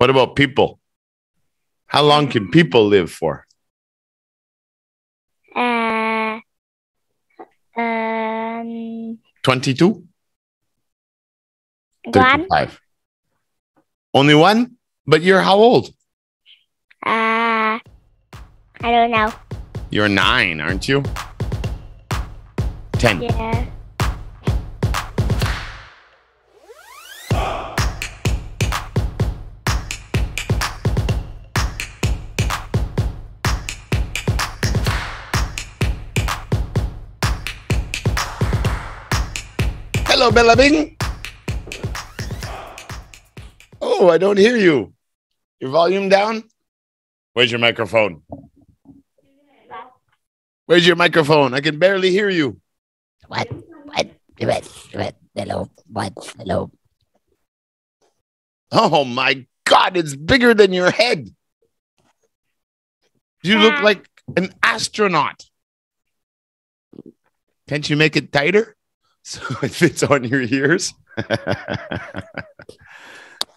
What about people? How long can people live for? 22? 35. Only one? But you're how old? I don't know. You're 9, aren't you? 10. Yeah. Hello, Bella Bing. Oh, I don't hear you. Your volume down? Where's your microphone? Where's your microphone? I can barely hear you. What? Hello. What? Hello. Oh my God, it's bigger than your head. You look like an astronaut. Can't you make it tighter so it fits on your ears?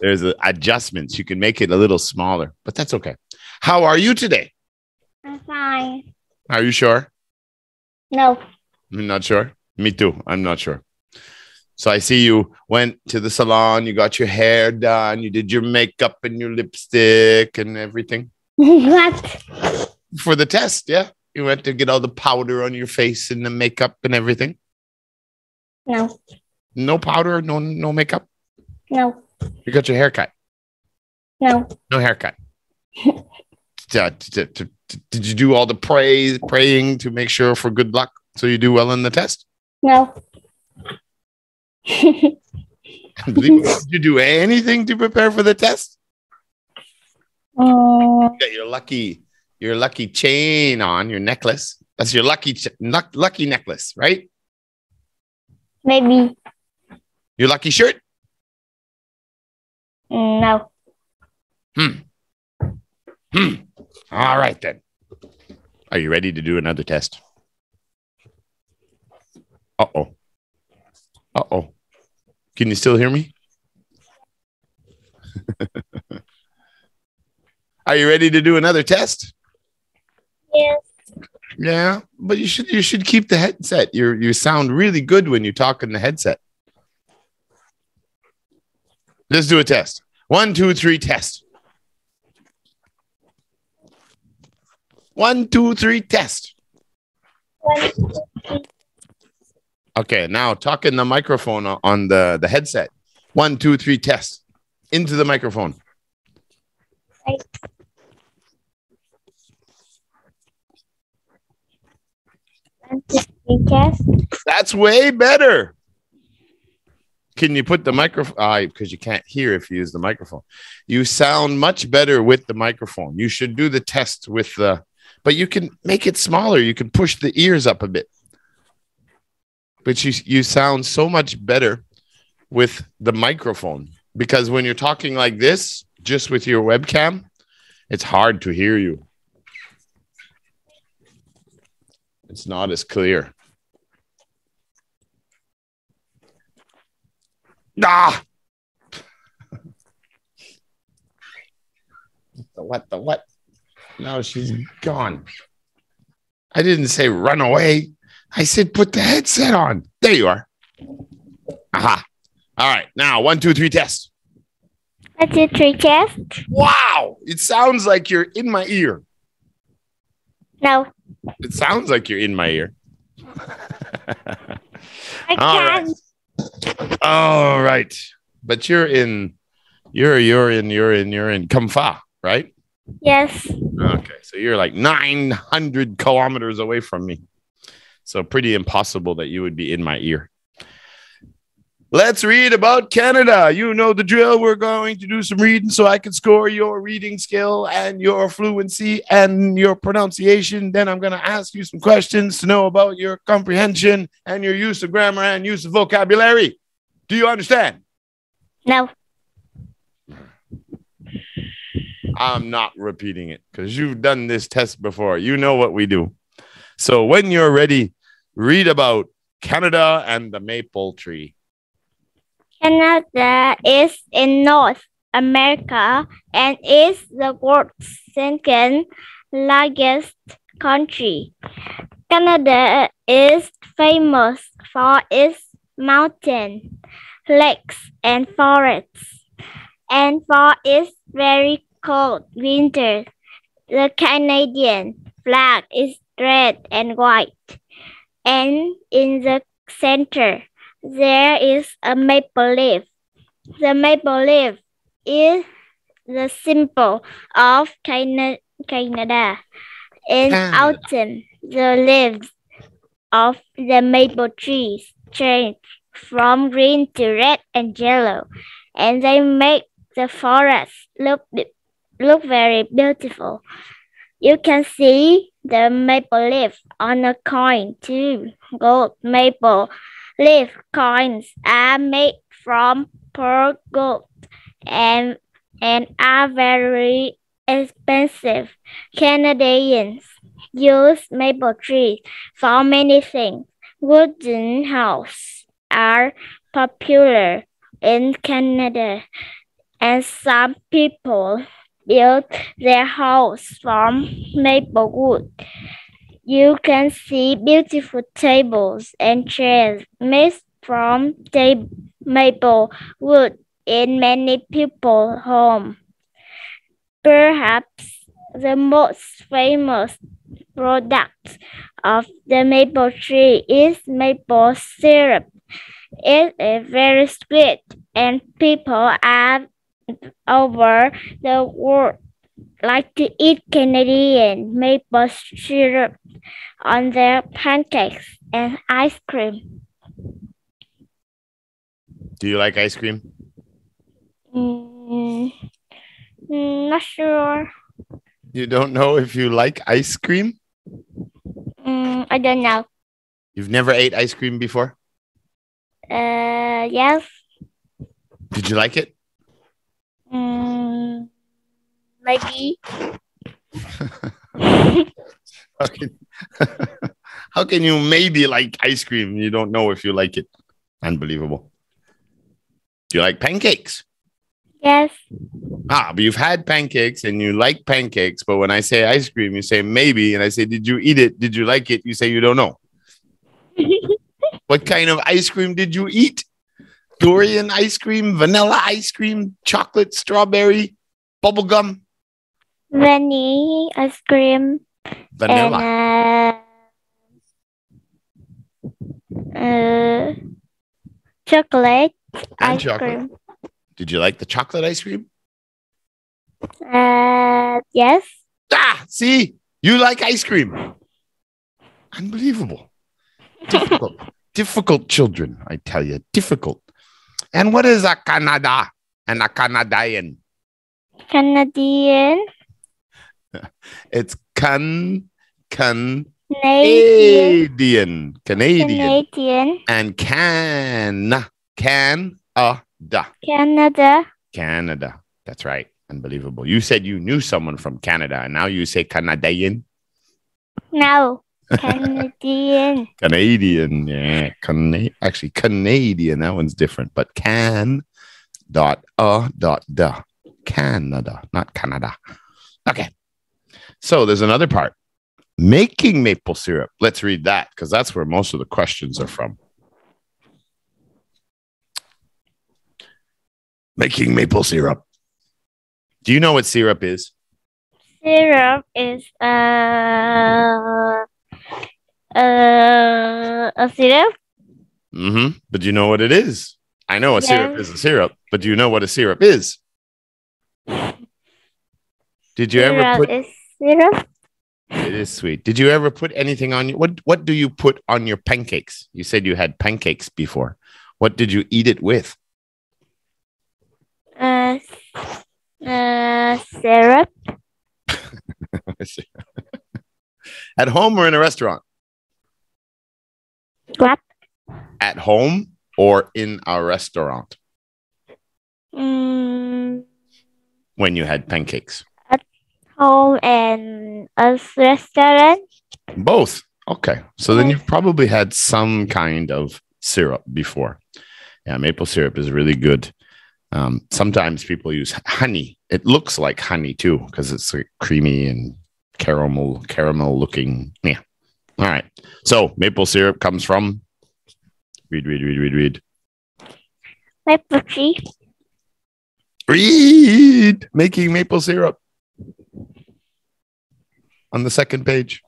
There's adjustments. You can make it a little smaller, but that's okay. How are you today? I'm fine. Are you sure? No. I'm not sure. Me too. I'm not sure. So I see you went to the salon. You got your hair done. You did your makeup and your lipstick and everything. What? For the test, yeah. You went to get all the powder on your face and the makeup and everything. No. No powder, no makeup. No. You got your hair cut. No. No haircut. Did you do all the praying to make sure for good luck so you do well in the test? No. Did you do anything to prepare for the test? You got your lucky chain on, your necklace. That's your lucky necklace, right? Maybe. Your lucky shirt? No. All right, then. Are you ready to do another test? Uh-oh. Uh-oh. Can you still hear me? Are you ready to do another test? Yes. Yeah, but you should keep the headset. You sound really good when you talk in the headset. Let's do a test. 1, 2, 3, test. 1, 2, 3, test. 1, 2, 3. Okay, now talk in the microphone on the headset. 1, 2, 3, test. Into the microphone. Right. 1, 2, 3, test. That's way better. Can you put the microphone? Because you can't hear if you use the microphone. You sound much better with the microphone. You should do the test with the, but you can make it smaller. You can push the ears up a bit. But you sound so much better with the microphone, because when you're talking like this, just with your webcam, it's hard to hear you. It's not as clear. Ah! The what? No, she's gone. I didn't say run away. I said put the headset on. There you are. Aha. All right. Now, 1, 2, 3, test. 1, 2, 3, test. Wow. It sounds like you're in my ear. No. It sounds like you're in my ear. I can't. All right. But you're in Kamfa, right? Yes. Okay. So you're like 900 kilometers away from me. So pretty impossible that you would be in my ear. Let's read about Canada. You know the drill. We're going to do some reading so I can score your reading skill and your fluency and your pronunciation. Then I'm going to ask you some questions to know about your comprehension and your use of grammar and use of vocabulary. Do you understand? No. I'm not repeating it because you've done this test before. You know what we do. So when you're ready, read about Canada and the maple tree. Canada is in North America and is the world's second largest country. Canada is famous for its mountains, lakes, and forests, and for its very cold winters. The Canadian flag is red and white, and in the center there is a maple leaf. The maple leaf is the symbol of Canada. In autumn, the leaves of the maple trees change from green to red and yellow, and they make the forest look very beautiful. You can see the maple leaf on a coin too. Gold maple leaf coins are made from pure gold and are very expensive. Canadians use maple trees for many things. Wooden houses are popular in Canada, and some people build their house from maple wood. You can see beautiful tables and chairs made from maple wood in many people's homes. Perhaps the most famous product of the maple tree is maple syrup. It is very sweet, and people are over the world like to eat Canadian maple syrup on their pancakes and ice cream. Do you like ice cream? Not sure. You don't know if you like ice cream? I don't know. You've never ate ice cream before? Yes. Did you like it? Maybe. How can you maybe like ice cream? You don't know if you like it. Unbelievable. Do you like pancakes? Yes. But you've had pancakes and you like pancakes. But when I say ice cream, you say maybe. And I say, did you eat it? Did you like it? You say you don't know. What kind of ice cream did you eat? Durian ice cream, vanilla ice cream, chocolate, strawberry, bubblegum? Vanilla ice cream. Vanilla. And, chocolate And ice chocolate. cream. Did you like the chocolate ice cream? Yes. See, you like ice cream. Unbelievable. Difficult children, I tell you, difficult. And what is a Canada and a Canadian? Canadian. It's Canadian. And Canada. Canada. That's right. Unbelievable. You said you knew someone from Canada, and now you say Canadian. No. Canadian. Canadian. Yeah. Actually, Canadian. That one's different. But Canada, not Canada. Okay. So there's another part. Making maple syrup. Let's read that because that's where most of the questions are from. Making maple syrup. Do you know what syrup is? Syrup is a syrup. But do you know what it is? I know a syrup is a syrup, but do you know what a syrup is? Did you ever put syrup? It is sweet. Did you ever put anything on your what do you put on your pancakes? You said you had pancakes before. What did you eat it with? Syrup. At home or in a restaurant? What? At home or in a restaurant? When you had pancakes? At home and a restaurant? Both. Okay. So then you've probably had some kind of syrup before. Yeah, maple syrup is really good. Sometimes people use honey. It looks like honey too because it's like creamy and caramel looking. Yeah. All right. So maple syrup comes from. Read. Maple tree. Read. Making maple syrup. On the second page.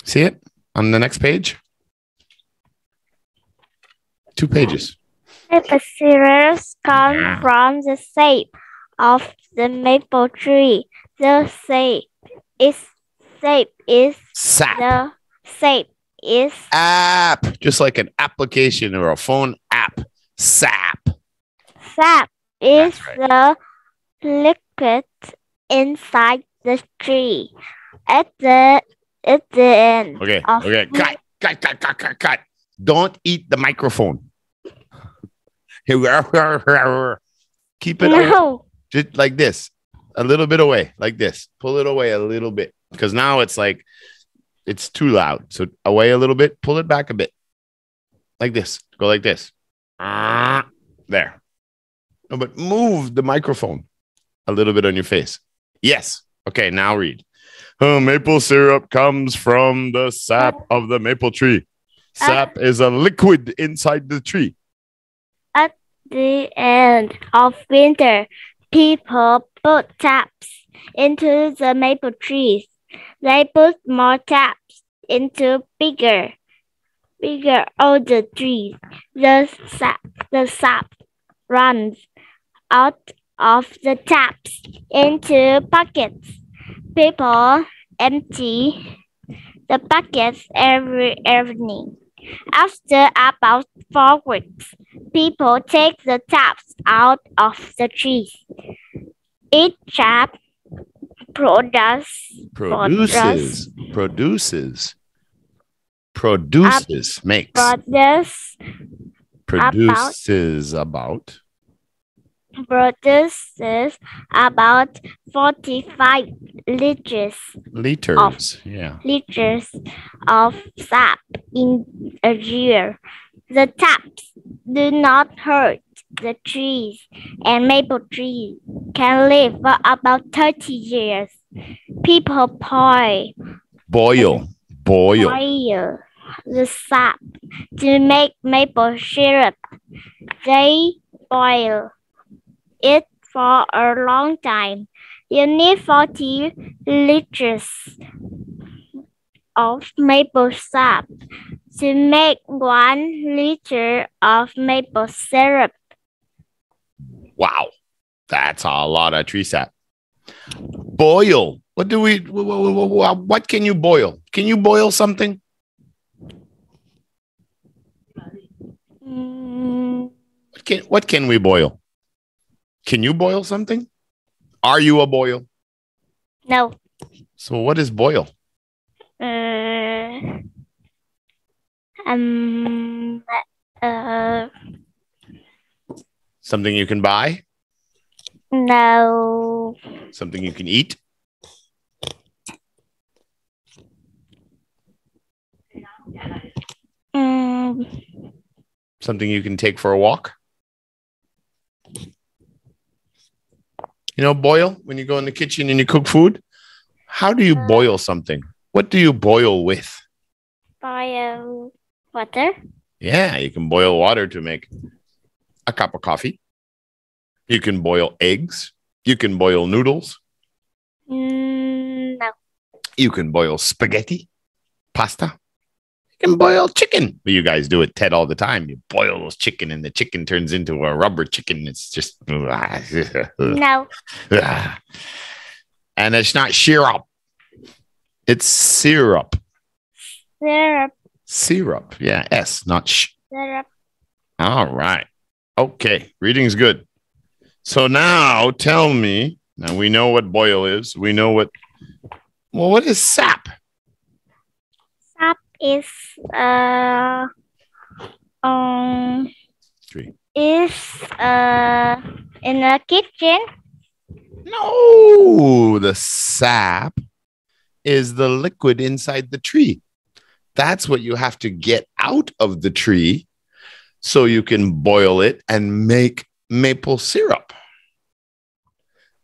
See it on the next page? 2 pages. Maple syrup comes from the sap of the maple tree. The sap is Sap. the sap is App. Just like an application or a phone app. Sap. sap is That's the liquid inside the tree. At the end Okay. of Cut. Don't eat the microphone. Keep it no. just like this. A little bit away, like this. Pull it away a little bit. Because now it's like it's too loud. So away a little bit, pull it back a bit. Like this. Go like this. There. No, but move the microphone a little bit on your face. Yes. Okay, now read. Maple syrup comes from the sap of the maple tree. Sap is a liquid inside the tree. At the end of winter, people put taps into the maple trees. They put more taps into bigger older trees. The sap runs out of the taps into buckets. People empty the buckets every evening. After about 4 weeks, people take the taps out of the trees. Each tap produces about 45 liters of sap in a year. The taps do not hurt the trees, and maple trees can live for about 30 years. People boil the sap to make maple syrup. They boil it for a long time. You need 40 liters of maple sap to make 1 liter of maple syrup. Wow, that's a lot of tree sap. Boil. What can you boil? Can you boil something? What can we boil? Can you boil something? Are you a boil? No. So what is boil? Something you can buy? No. Something you can eat? Something you can take for a walk? You know, boil, when you go in the kitchen and you cook food, how do you boil something? What do you boil with? Boil water. Yeah, you can boil water to make a cup of coffee. You can boil eggs. You can boil noodles. No. You can boil spaghetti, pasta. You can boil chicken. But you guys do it, Ted, all the time. You boil those chicken and the chicken turns into a rubber chicken. It's just... No. And it's not syrup. It's syrup. Syrup. Yeah, S, not sh. Syrup. All right. Okay. Reading's good. So now tell me, now we know what boil is. We know what is sap? Sap is in the kitchen. No, the sap is the liquid inside the tree. That's what you have to get out of the tree so you can boil it and make maple syrup.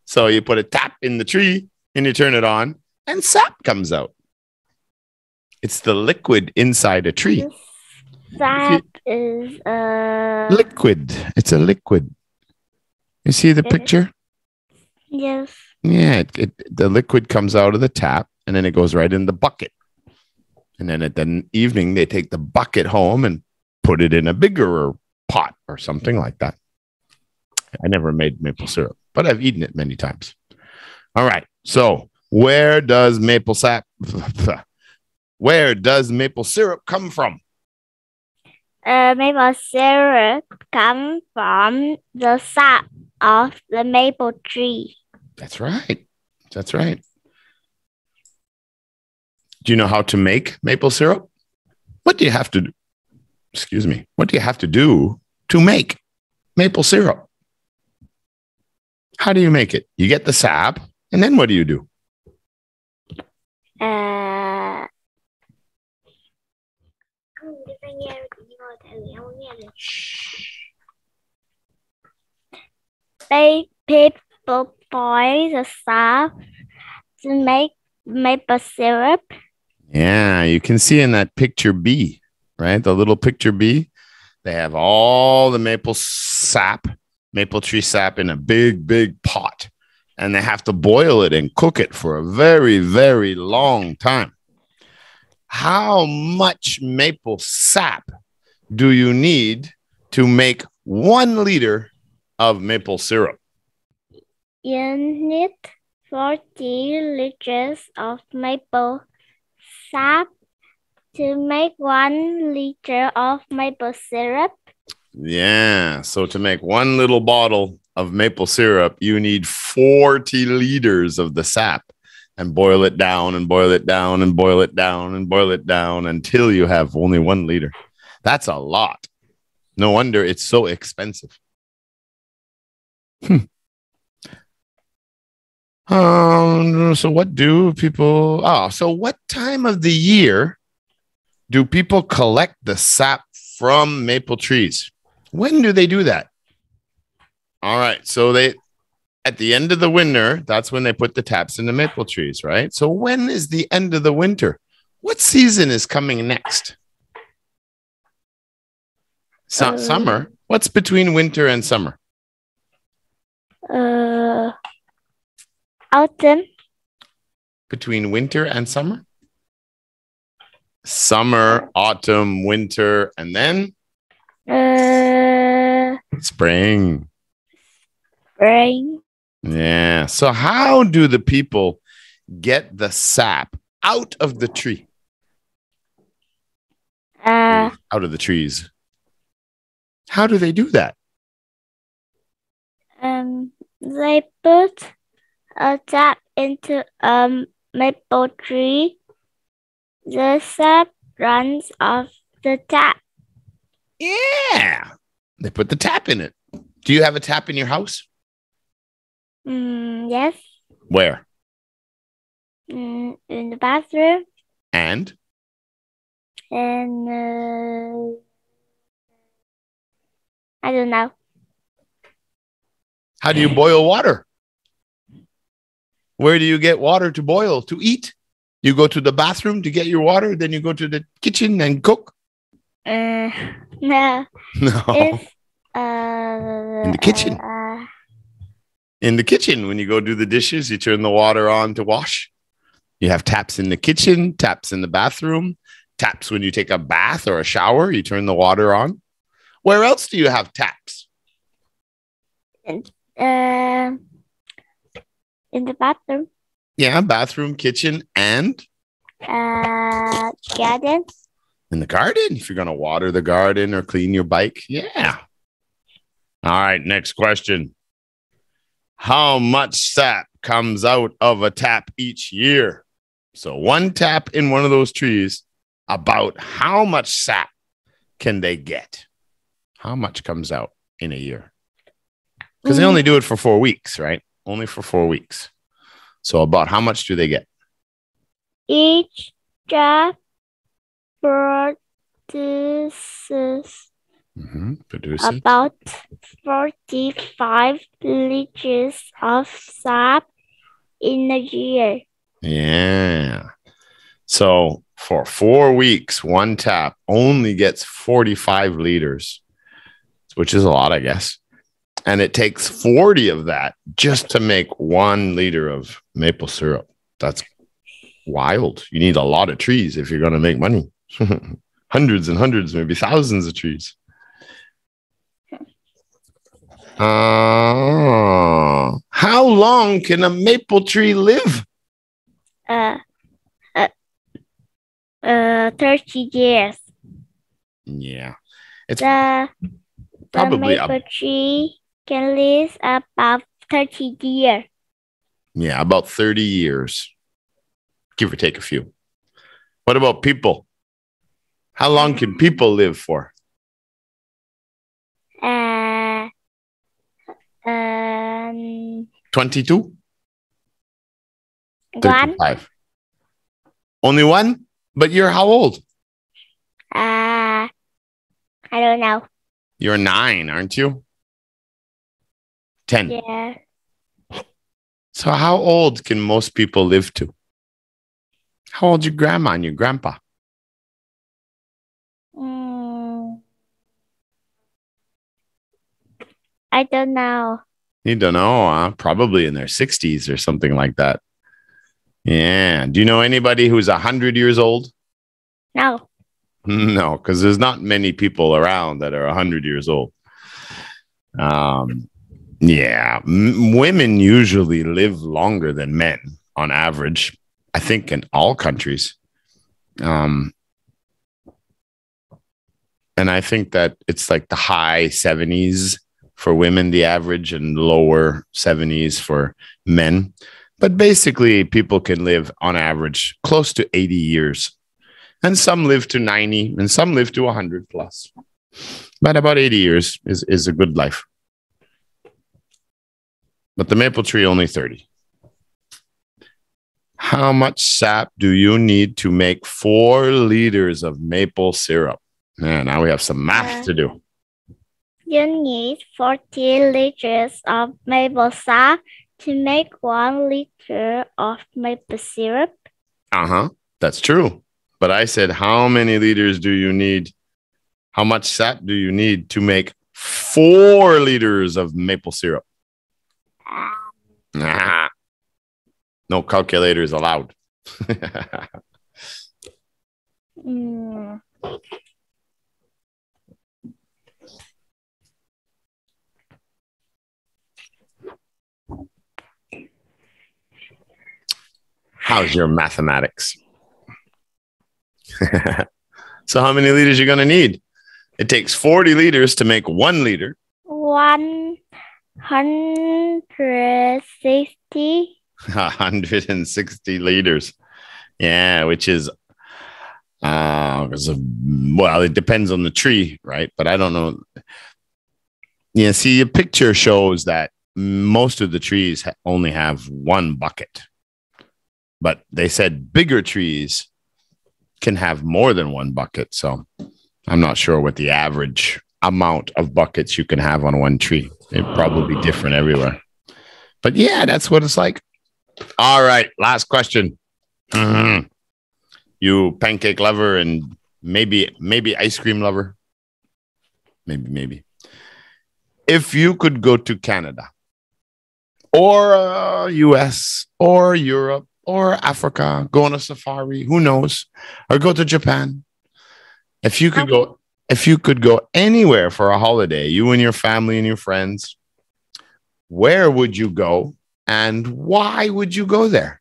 So you put a tap in the tree and you turn it on and sap comes out. It's the liquid inside a tree. Sap is liquid. It's a liquid. You see the picture? Yes. Yeah, the liquid comes out of the tap and then it goes right in the bucket. And then at the evening, they take the bucket home and put it in a bigger pot or something like that. I never made maple syrup, but I've eaten it many times. All right. So where does maple syrup come from? Maple syrup comes from the sap of the maple tree. That's right. That's right. Do you know how to make maple syrup? What do you have to do? Excuse me. What do you have to do to make maple syrup? How do you make it? You get the sap, and then what do you do? People boil the sap to make maple syrup. Yeah, you can see in that picture B, right? The little picture B. They have all the maple tree sap in a big, big pot. And they have to boil it and cook it for a very, very long time. How much maple sap do you need to make 1 liter of maple syrup? You need 40 liters of maple sap to make 1 liter of maple syrup. Yeah, so to make 1 little bottle of maple syrup, you need 40 liters of the sap and boil it down and boil it down and boil it down and boil it down until you have only 1 liter. That's a lot. No wonder it's so expensive. So what do people... so what time of the year do people collect the sap from maple trees? When do they do that? All right. So at the end of the winter, that's when they put the taps in the maple trees, right? So when is the end of the winter? What season is coming next? Summer. What's between winter and summer? Autumn. Between winter and summer? Summer, autumn, winter, and then? Spring. Spring. Yeah. So how do the people get the sap out of the tree? Out of the trees. How do they do that? They put a tap into a maple tree. The sap runs off the tap. Yeah. They put the tap in it. Do you have a tap in your house? Yes. Where? In the bathroom. And I don't know. How do you boil water? Where do you get water to boil, to eat? You go to the bathroom to get your water, then you go to the kitchen and cook? No. No. It's, in the kitchen. In the kitchen, when you go do the dishes, you turn the water on to wash. You have taps in the kitchen, taps in the bathroom, taps when you take a bath or a shower, you turn the water on. Where else do you have taps? In the bathroom. Yeah, bathroom, kitchen, and? Garden. In the garden, if you're going to water the garden or clean your bike. Yeah. All right, next question. How much sap comes out of a tap each year? So 1 tap in one of those trees, about how much sap can they get? How much comes out in a year? Because they only do it for 4 weeks, right? Only for 4 weeks. So about how much do they get? Each tap produces Produces about 45 liters of sap in a year. Yeah. So for 4 weeks, one tap only gets 45 liters, which is a lot, I guess. And it takes 40 of that just to make 1 liter of maple syrup. That's wild. You need a lot of trees if you're going to make money. Hundreds and hundreds, maybe thousands of trees. How long can a maple tree live? 30 years. Yeah. It's The probably maple tree can live about 30 years. Yeah, about 30 years. Give or take a few. What about people? How long can people live for? 22? 35. Only one? But you're how old? I don't know. You're 9, aren't you? 10. Yeah. So how old can most people live to? How old's your grandma and your grandpa? I don't know. You don't know, huh? Probably in their 60s or something like that. Yeah. Do you know anybody who's 100 years old? No. No, because there's not many people around that are 100 years old. Yeah. Women usually live longer than men on average, I think in all countries. And I think that it's like the high 70s for women, the average, and lower 70s for men. But basically, people can live on average close to 80 years. And some live to 90 and some live to 100 plus. But about 80 years is a good life. But the maple tree, only 30. How much sap do you need to make 4 liters of maple syrup? Man, now we have some math to do. You need 40 liters of maple sap to make 1 liter of maple syrup. That's true. But I said, how many liters do you need? How much sap do you need to make 4 liters of maple syrup? No calculators allowed. How's your mathematics? So how many liters you're going to need? It takes 40 liters to make 1 liter. 160. 160 liters. Yeah, which is, well, it depends on the tree, right? But I don't know. Yeah, see, a picture shows that most of the trees only have 1 bucket. But they said bigger trees can have more than 1 bucket. So I'm not sure what the average amount of buckets you can have on 1 tree. It'd probably be different everywhere. But yeah, that's what it's like. All right, last question. You pancake lover and maybe ice cream lover. Maybe. If you could go to Canada or US or Europe or Africa, go on a safari, who knows, or go to Japan. If you could go anywhere for a holiday, you and your family and your friends, where would you go and why would you go there?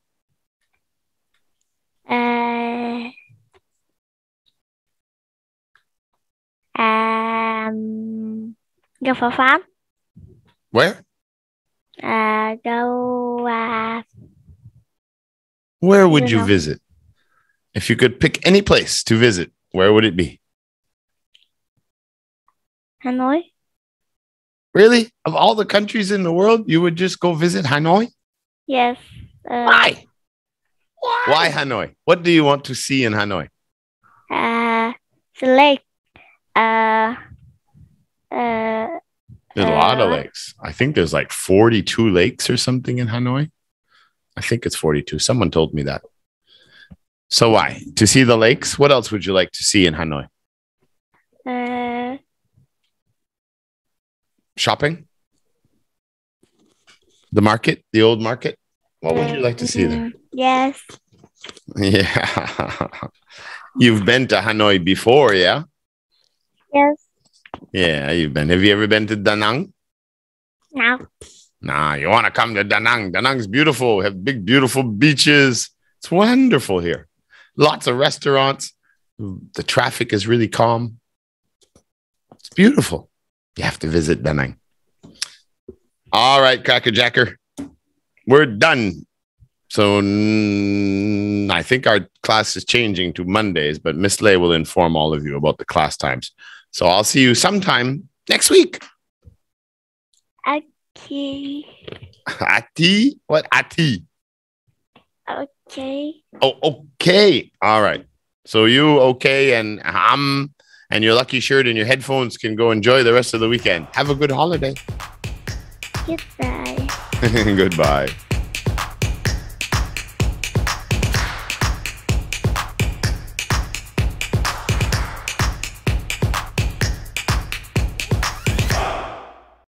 Go for fun. Where? Where would you visit? If you could pick any place to visit, where would it be? Hanoi. Really? Of all the countries in the world, you would just go visit Hanoi? Yes. Why? Why Hanoi? What do you want to see in Hanoi? The lake. There's a lot of lakes. I think there's like 42 lakes or something in Hanoi. I think it's 42. Someone told me that. So why? To see the lakes? What else would you like to see in Hanoi? Shopping? The market? The old market? What would you like to see there? Yes. Yeah. You've been to Hanoi before, yeah? Yes. Yeah, you've been. Have you ever been to Da Nang? No. Nah, you want to come to Da Nang. Da Nang's beautiful. We have big, beautiful beaches. It's wonderful here. Lots of restaurants. The traffic is really calm. It's beautiful. You have to visit Da Nang. All right, Cracker Jacker. We're done. So I think our class is changing to Mondays, but Miss Lay will inform all of you about the class times. So I'll see you sometime next week. Okay. Ati? What? Ati? Okay. Oh, okay. All right. So you, okay, and and your lucky shirt and your headphones can go enjoy the rest of the weekend. Have a good holiday. Goodbye. Goodbye.